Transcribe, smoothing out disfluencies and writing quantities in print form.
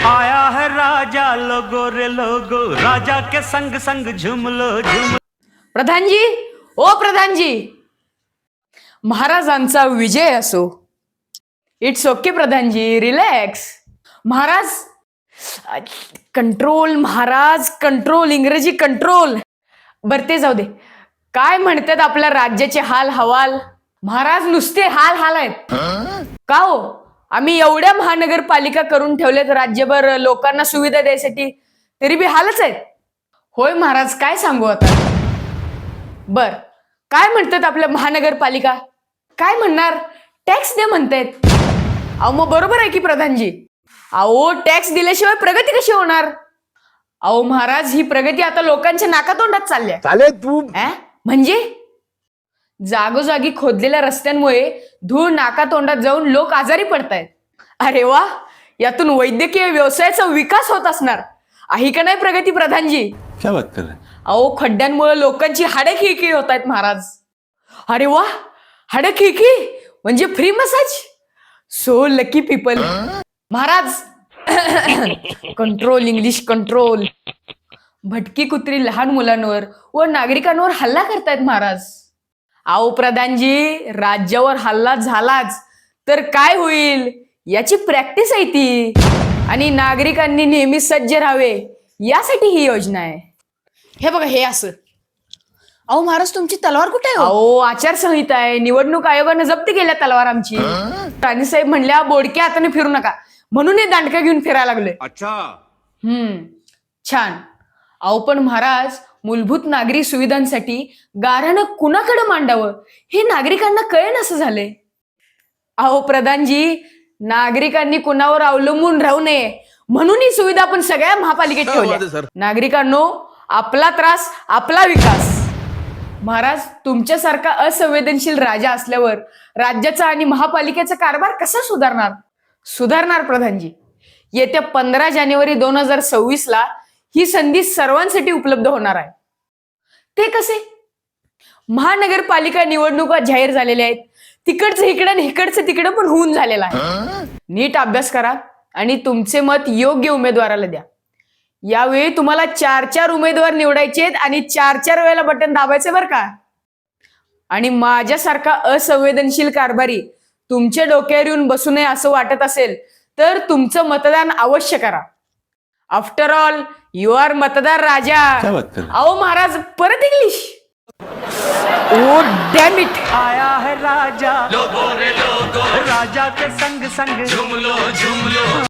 आया है राजा लोगो रे लोगो, राजा के संग संग झूम लो झूम। प्रधानजी, ओ प्रधानजी, महाराजांचा विजय असो. इट्स ओके प्रधानजी, रिलॅक्स. महाराज कंट्रोल, महाराज कंट्रोल, इंग्रजी कंट्रोल. बर ते जाऊ दे. काय म्हणतात आपल्या राज्याचे हाल हवाल? महाराज नुसते हाल हाल आहेत. का हो? आम्ही एवढ्या महानगरपालिका करून ठेवल्यात राज्यभर लोकांना सुविधा द्यायसाठी, तरी बी हालच आहेत. होय महाराज, काय सांगू आता. बर, काय म्हणतात आपल्या महानगरपालिका? काय म्हणणार? टॅक्स दे म्हणतायत. अहो मग बरोबर आहे की प्रधानजी. अहो टॅक्स दिल्याशिवाय प्रगती कशी होणार? अहो महाराज, ही प्रगती आता लोकांच्या नाकातोंडात चालल्या. चाले तू म्हणजे जागोजागी खोदलेल्या रस्त्यांमुळे धूळ नाकातोंडात जाऊन लोक आजारी पडतायत. अरे वा, यातून वैद्यकीय व्यवसायाचा विकास होत असणार आहे का नाही प्रगती प्रधानजी? क्या बात कर रहे हैं? अहो खड्ड्यांमुळे लोकांची हाडे खिळखिळ होत आहेत महाराज. अरे वा, हाडे खिळखिळ म्हणजे free massage. So lucky people. Maharaj control, English control. भटकी कुत्री लहान मुलांवर व नागरिकांवर हल्ला करतायत महाराज. अहो प्रधानजी, राज्यावर हल्ला झालाच तर काय होईल याची प्रॅक्टिस आहे ती, आणि नागरिकांनी नेहमी सज्ज राहावे यासाठी ही योजना आहे. हे बघा, हे असं. अहो महाराज, तुमची तलवार कुठे आहे? अहो आचारसंहिता आहे, निवडणूक आयोगाने जप्त केल्या तलवार आमची. राणीसाहेब म्हणल्या बोडक्या हाताने फिरू नका, म्हणून हे दांडका घेऊन फिरायला लागलोय. छान. अहो पण महाराज, मूलभूत नागरी सुविधांसाठी गाऱ्हाणं कुणाकडे मांडावं हे नागरिकांना कळेन असं झालंय. अहो प्रधानजी, नागरिकांनी कुणावर अवलंबून राहू नये म्हणून ही सुविधा आपण सगळ्या महापालिकेत ठेवल्या. नागरिकांनो, आपला त्रास आपला विकास. महाराज, तुमच्यासारखा असंवेदनशील राजा असल्यावर राज्याचा आणि महापालिकेचा कारभार कसा सुधारणार? सुधारणार प्रधानजी. येत्या 15 जानेवारी 2026 ला ही संधी सर्वांसाठी उपलब्ध होणार आहे. ते कसे? महानगरपालिका निवडणुका जाहीर झालेल्या आहेत. तिकडचं इकडं आणि इकडचं तिकडं पण होऊन झालेलं आहे. नीट अभ्यास करा आणि तुमचे मत योग्य उमेदवाराला द्या. यावेळी तुम्हाला 4 उमेदवार निवडायचे आहेत आणि 4 वेळेला बटन दाबायचे बरं का. आणि माझ्यासारखा असंवेदनशील कारभारी तुमच्या डोक्यावर येऊन बसू नये असं वाटत असेल तर तुमचं मतदान अवश्य करा. आफ्टर ऑल यू आर मतदार राजा. अहो महाराज, परत इंग्लिश. O dam it. आया है राजा लोगो रे लोगो, राजा के संग संग झूम लो झूम लो।